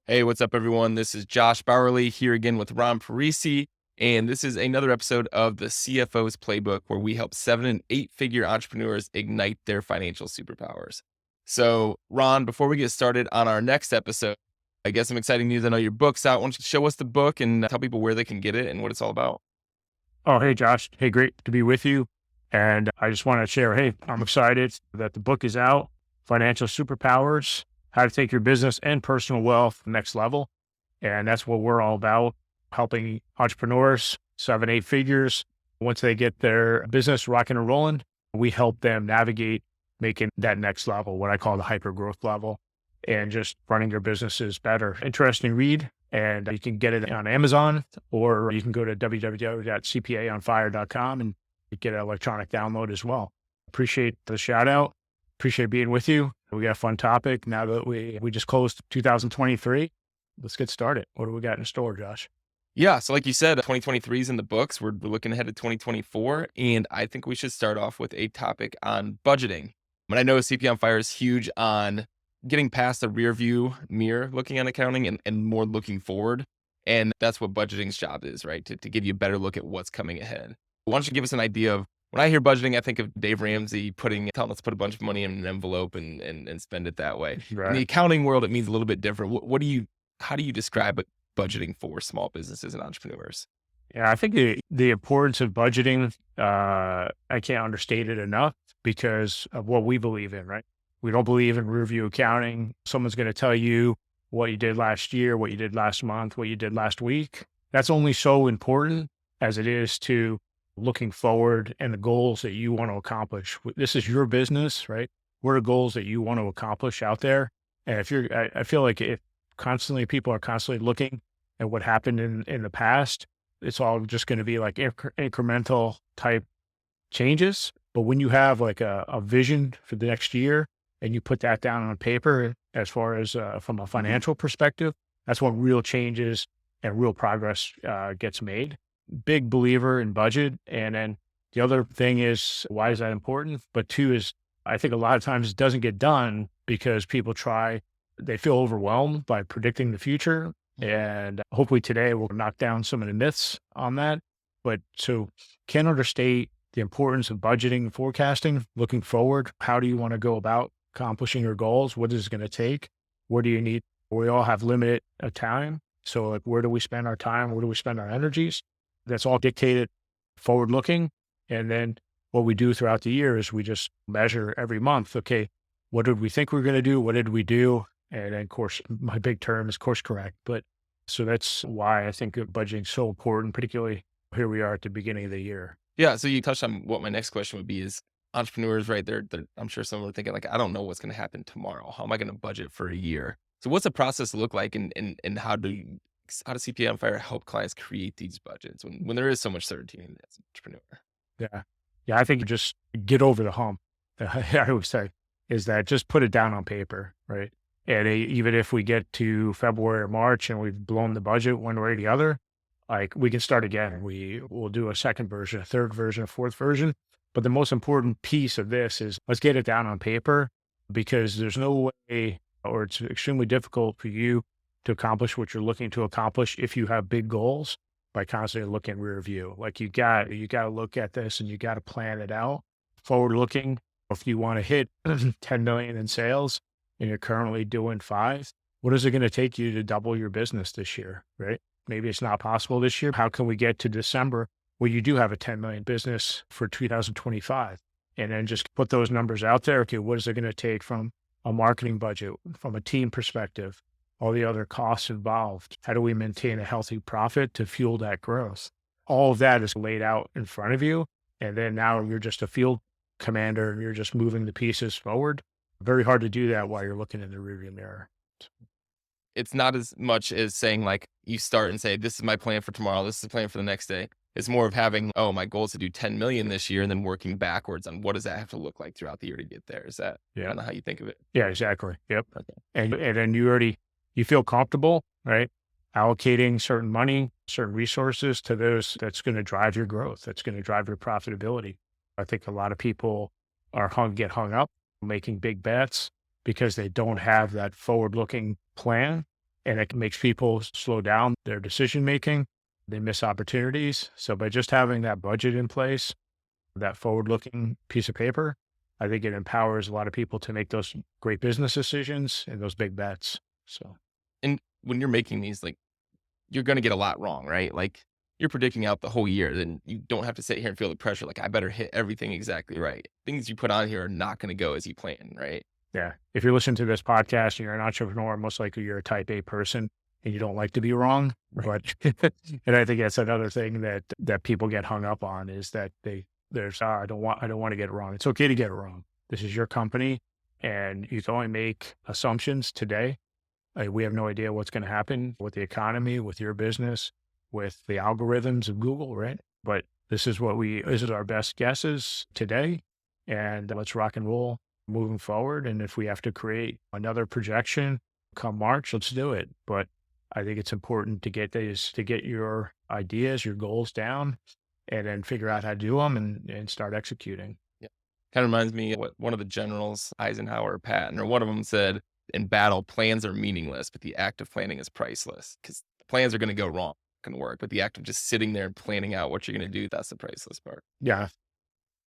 Hey, what's up, everyone? This is Josh Bowerly here again with Ron Parisi, and this is another episode of the CFO's Playbook, where we help 7- and 8-figure entrepreneurs ignite their financial superpowers. So, Ron, before we get started on our next episode, I guess some exciting news. I know your book's out. Why don't you show us the book and tell people where they can get it and what it's all about? Oh, hey, Josh. Hey, great to be with you. And I just want to share, hey, I'm excited that the book is out, Financial Superpowers, How to Take Your Business and Personal Wealth to the Next Level. And that's what we're all about, helping entrepreneurs, 7, 8 figures. Once they get their business rocking and rolling, we help them navigate making that next level, what I call the hyper growth level, and just running their businesses better. Interesting read. And you can get it on Amazon, or you can go to www.cpaonfire.com and get an electronic download as well. Appreciate the shout out. Appreciate being with you. We got a fun topic now that we just closed 2023. Let's get started. What do we got in store, Josh? Yeah, so like you said, 2023 is in the books. We're looking ahead to 2024, and I think we should start off with a topic on budgeting. But I know CPA on Fire is huge on getting past the rear view mirror, looking at accounting and more looking forward. And that's what budgeting's job is, right? To give you a better look at what's coming ahead. Why don't you give us an idea of, when I hear budgeting, I think of Dave Ramsey telling us to put a bunch of money in an envelope and spend it that way. Right. In the accounting world, it means a little bit different. How do you describe budgeting for small businesses and entrepreneurs? Yeah, I think the importance of budgeting, I can't understate it enough because of what we believe in, right? We don't believe in rear view accounting. Someone's going to tell you what you did last year, what you did last month, what you did last week. That's only so important as it is to looking forward and the goals that you want to accomplish. This is your business, right? What are goals that you want to accomplish out there? And I feel like if people are constantly looking at what happened in the past, it's all just going to be like incremental type changes. But when you have like a vision for the next year and you put that down on paper, as far as from a financial perspective, that's when real changes and real progress gets made. Big believer in budget. And then the other thing is, why is that important? But 2 is, I think a lot of times it doesn't get done because people they feel overwhelmed by predicting the future. And hopefully today we'll knock down some of the myths on that. But so can't understate the importance of budgeting and forecasting, looking forward. How do you want to go about accomplishing your goals? What is it going to take? Where do you need? We all have limited time. So like, where do we spend our time? Where do we spend our energies? That's all dictated forward looking. And then what we do throughout the year is we just measure every month. Okay, what did we think we were going to do? What did we do? And then, of course, my big term is course correct. But so that's why I think budgeting is so important, particularly here we are at the beginning of the year. Yeah. So you touched on what my next question would be is, entrepreneurs, right? I'm sure some are thinking like, I don't know what's going to happen tomorrow. How am I going to budget for a year? So what's the process look like, and how does CPA on Fire help clients create these budgets when there is so much certainty as an entrepreneur? Yeah. I think you just get over the hump. I always say is that just put it down on paper, right? And even if we get to February or March and we've blown the budget one way or the other, like we can start again. We'll do a second version, a third version, a fourth version. But the most important piece of this is let's get it down on paper, because there's no way, or it's extremely difficult for you to accomplish what you're looking to accomplish if you have big goals by constantly looking rear view. Like you got to look at this and you got to plan it out forward looking. If you want to hit 10 million in sales and you're currently doing 5, what is it going to take you to double your business this year, right? Maybe it's not possible this year. How can we get to December where you do have a 10 million business for 2025? And then just put those numbers out there. Okay, what is it going to take from a marketing budget, from a team perspective, all the other costs involved? How do we maintain a healthy profit to fuel that growth? All of that is laid out in front of you. And then now you're just a field commander and you're just moving the pieces forward. Very hard to do that while you're looking in the rearview mirror. It's not as much as saying like you start and say, this is my plan for tomorrow. This is the plan for the next day. It's more of having, my goal is to do 10 million this year, and then working backwards on what does that have to look like throughout the year to get there. Is that kind of how you think of it? Yeah, exactly. Yep. Okay. And then you feel comfortable, right? Allocating certain money, certain resources to those that's going to drive your growth. That's going to drive your profitability. I think a lot of people get hung up making big bets because they don't have that forward-looking plan, and it makes people slow down their decision making. They miss opportunities. So by just having that budget in place, that forward-looking piece of paper, I think it empowers a lot of people to make those great business decisions and those big bets. So And when you're making these, like, you're gonna get a lot wrong, right? Like, you're predicting out the whole year, then you don't have to sit here and feel the pressure, like, "I better hit everything exactly right." Things you put on here are not gonna go as you plan, right? yeah, if you're listening to this podcast and you're an entrepreneur, most likely you're a type A person and you don't like to be wrong. Right. But and I think that's another thing that people get hung up on is that I don't want to get it wrong. It's okay to get it wrong. This is your company, and you can only make assumptions today. We have no idea what's going to happen with the economy, with your business, with the algorithms of Google, right? But this is our best guesses today, and let's rock and roll moving forward. And if we have to create another projection come March, let's do it. But I think it's important to get your ideas, your goals down, and then figure out how to do them and start executing. Yeah. Kinda reminds me of what one of the generals, Eisenhower or Patton, or one of them said, "In battle, plans are meaningless, but the act of planning is priceless." Because the plans are gonna go wrong, gonna work, but the act of just sitting there and planning out what you're gonna do, that's the priceless part. Yeah.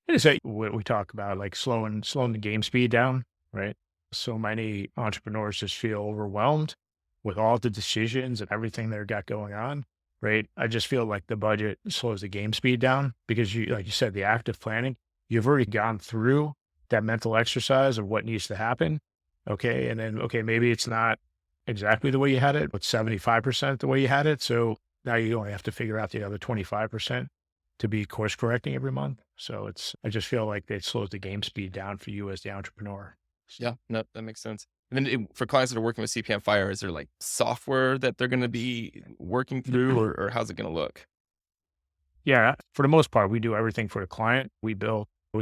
And it's what we talk about, like slowing the game speed down, right? So many entrepreneurs just feel overwhelmed with all the decisions and everything they've got going on, right? I just feel like the budget slows the game speed down because like you said, the active planning, you've already gone through that mental exercise of what needs to happen. Okay. And then, okay, maybe it's not exactly the way you had it, but 75% the way you had it. So now you only have to figure out the other 25% to be course correcting every month. So I just feel like it slows the game speed down for you as the entrepreneur. So, Yeah, no, that makes sense. And then for clients that are working with CPM Fire, is there like software that they're gonna be working through, or how's it gonna look? yeah, for the most part, we do everything for the client. We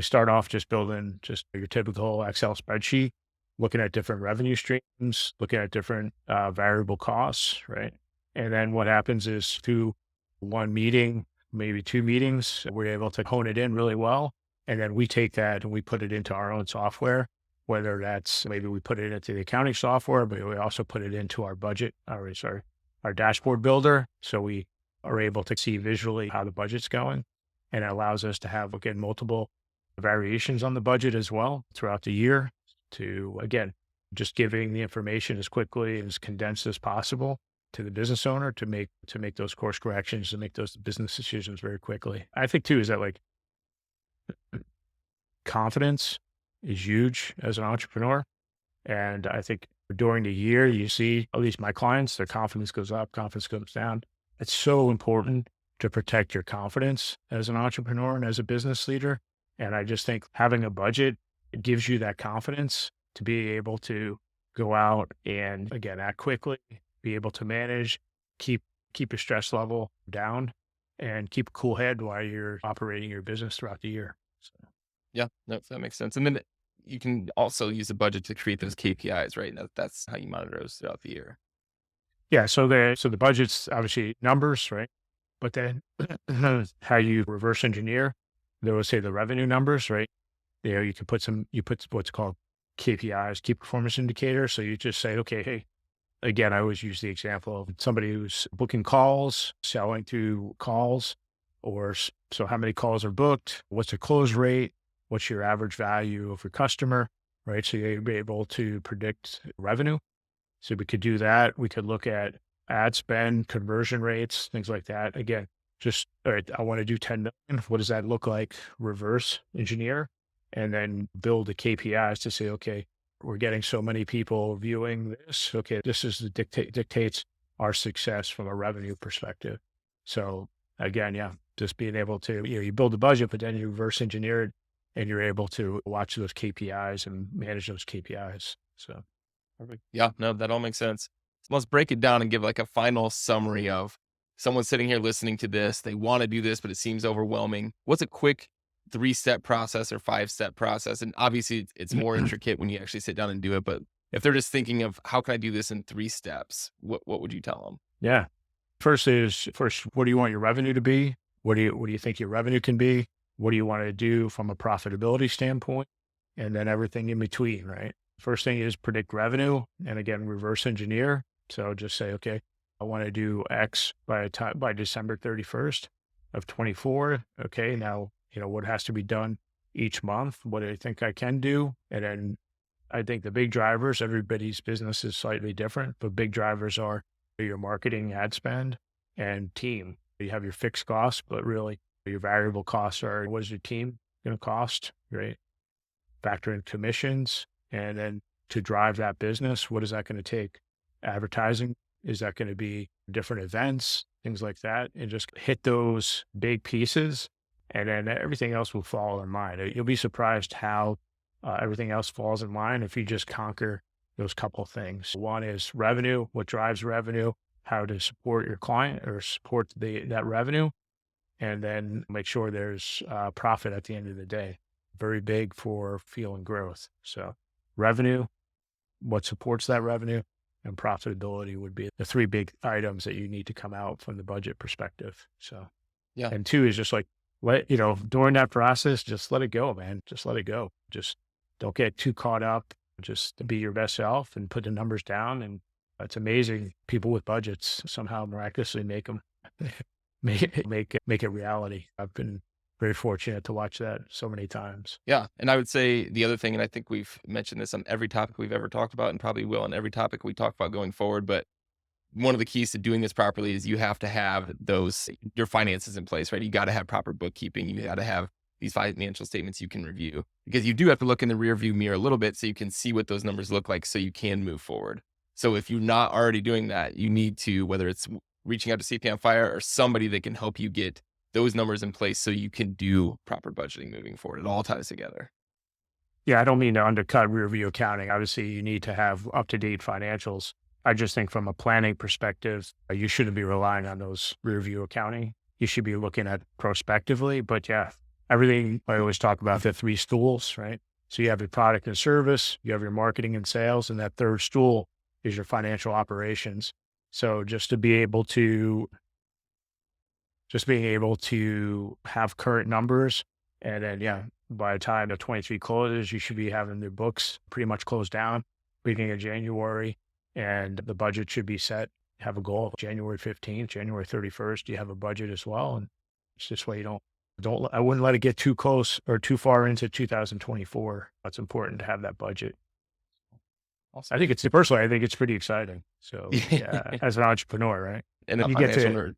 start off just building just your typical Excel spreadsheet, looking at different revenue streams, looking at different variable costs, right? And then what happens is through one meeting, maybe two meetings, we're able to hone it in really well. And then we take that and we put it into our own software, whether that's maybe we put it into the accounting software, but we also put it into our budget, our dashboard builder. So we are able to see visually how the budget's going. And it allows us to have, again, multiple variations on the budget as well throughout the year to, again, just giving the information as quickly and as condensed as possible to the business owner to make those course corrections and make those business decisions very quickly. I think too is that like confidence is huge as an entrepreneur. And I think during the year, you see, at least my clients, their confidence goes up, confidence goes down. It's so important to protect your confidence as an entrepreneur and as a business leader. And I just think having a budget, it gives you that confidence to be able to go out and again, act quickly, be able to manage, keep your stress level down and keep a cool head while you're operating your business throughout the year. So. Yeah, no, that makes sense. And then you can also use a budget to create those KPIs, right? That's how you monitor those throughout the year. Yeah, so the budget's obviously numbers, right? But then how you reverse engineer, they would say the revenue numbers, right? You put what's called KPIs, key performance indicators. So you just say, okay, hey, again, I always use the example of somebody who's booking calls, selling through calls, so how many calls are booked? What's the close rate? What's your average value of your customer, right? So you'll be able to predict revenue. So we could do that. We could look at ad spend, conversion rates, things like that. Again, just, all right, I want to do 10 million. What does that look like? Reverse engineer and then build the KPIs to say, okay, we're getting so many people viewing this. Okay, this is the dictates our success from a revenue perspective. So again, yeah, just being able to, you build the budget, but then you reverse engineer it and you're able to watch those KPIs and manage those KPIs. So. Perfect. Yeah, no, that all makes sense. So let's break it down and give like a final summary of someone sitting here listening to this. They want to do this, but it seems overwhelming. What's a quick 3-step process or 5-step process? And obviously it's more intricate when you actually sit down and do it. But if they're just thinking of how can I do this in 3 steps, what would you tell them? Yeah. First, what do you want your revenue to be? What do you think your revenue can be? what do you want to do from a profitability standpoint, and then everything in between, right? First thing is predict revenue, and again, reverse engineer. So just say, okay, I want to do X by December 31st of 24. Okay, now, what has to be done each month? What do I think I can do? And then I think the big drivers, everybody's business is slightly different, but big drivers are your marketing, ad spend, and team. You have your fixed costs, but really your variable costs are, what is your team going to cost, right? Factor in commissions, and then to drive that business, what is that going to take? Advertising, is that going to be different events, things like that, and just hit those big pieces, and then everything else will fall in line. You'll be surprised how everything else falls in line if you just conquer those couple things. One is revenue, what drives revenue, how to support your client or support that revenue, and then make sure there's profit at the end of the day. Very big for fueling growth. So revenue, what supports that revenue, and profitability would be the three big items that you need to come out from the budget perspective. So, Yeah. and two is just like, during that process, just let it go, man. Just let it go. Just don't get too caught up. Just be your best self and put the numbers down. And it's amazing. People with budgets somehow miraculously make them make it reality. I've been very fortunate to watch that so many times. Yeah. And I would say the other thing, and I think we've mentioned this on every topic we've ever talked about and probably will on every topic we talk about going forward, but one of the keys to doing this properly is you have to have your finances in place, right? You got to have proper bookkeeping. You got to have these financial statements you can review, because you do have to look in the rear view mirror a little bit so you can see what those numbers look like so you can move forward. So if you're not already doing that, you need to, whether it's reaching out to CP on Fire or somebody that can help you get those numbers in place so you can do proper budgeting moving forward. It all ties together. Yeah, I don't mean to undercut rear view accounting. Obviously, you need to have up-to-date financials. I just think from a planning perspective, you shouldn't be relying on those rear view accounting. You should be looking at prospectively. But yeah, everything, I always talk about the three stools, right? So you have your product and service, you have your marketing and sales, and that third stool is your financial operations. So just being able to have current numbers, and then, by the time the 23 closes, you should be having the books pretty much closed down beginning of January, and the budget should be set. Have a goal of January 15th, January 31st. You have a budget as well. And it's this way I wouldn't let it get too close or too far into 2024. It's important to have that budget. Awesome. I think it's pretty exciting. So as an entrepreneur, right? And you get to,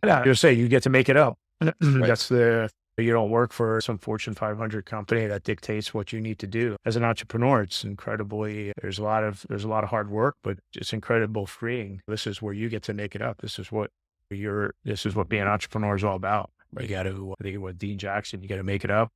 I was say you get to make it up. Right. You don't work for some Fortune 500 company that dictates what you need to do. As an entrepreneur, it's there's a lot of hard work, but it's incredible freeing. This is where you get to make it up. This is what being an entrepreneur is all about. Right. You got to, I think it was Dean Jackson, you got to make it up.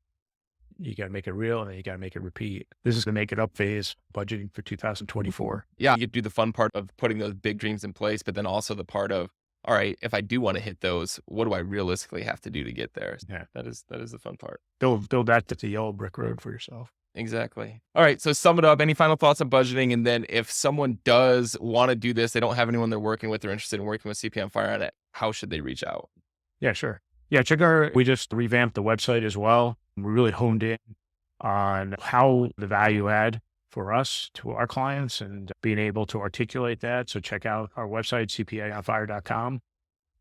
You got to make it real, and then you got to make it repeat. This is the make it up phase, budgeting for 2024. Yeah. You do the fun part of putting those big dreams in place, but then also the part of, all right, if I do want to hit those, what do I realistically have to do to get there? Yeah. That is the fun part. Build that to the yellow brick road for yourself. Exactly. All right. So sum it up. Any final thoughts on budgeting? And then if someone does want to do this, they don't have anyone they're working with, they're interested in working with CP on Fire on it, how should they reach out? Yeah, sure. Yeah, we just revamped the website as well. We really honed in on how the value add for us to our clients and being able to articulate that. So check out our website, cpaonfire.com.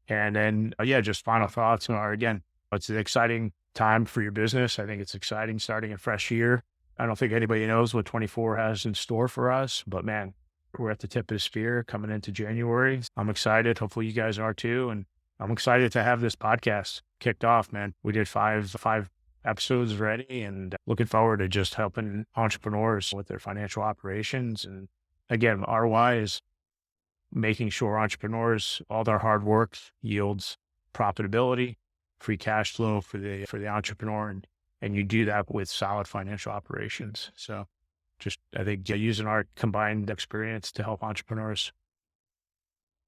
And then, just final thoughts again, it's an exciting time for your business. I think it's exciting starting a fresh year. I don't think anybody knows what 24 has in store for us, but man, we're at the tip of the spear coming into January. I'm excited. Hopefully you guys are too. And I'm excited to have this podcast kicked off, man. We did five episodes already, and looking forward to just helping entrepreneurs with their financial operations. And again, ROI is making sure entrepreneurs, all their hard work yields profitability, free cash flow for the entrepreneur. And you do that with solid financial operations. So I think using our combined experience to help entrepreneurs.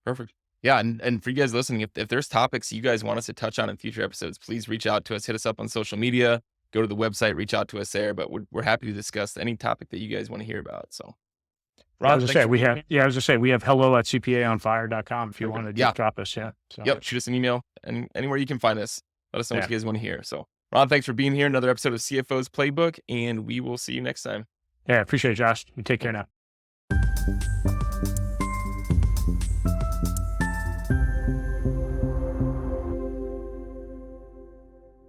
Perfect. Yeah. And for you guys listening, if there's topics you guys want us to touch on in future episodes, please reach out to us, hit us up on social media, go to the website, reach out to us there. But we're happy to discuss any topic that you guys want to hear about. So, Rob, we have cpaonfire.com if you want to drop us. Yeah. So. Yep. Shoot us an email and anywhere you can find us. Let us know what you guys want to hear. So Ron, thanks for being here. Another episode of CFO's Playbook, and we will see you next time. Yeah, appreciate it, Josh. You take care now.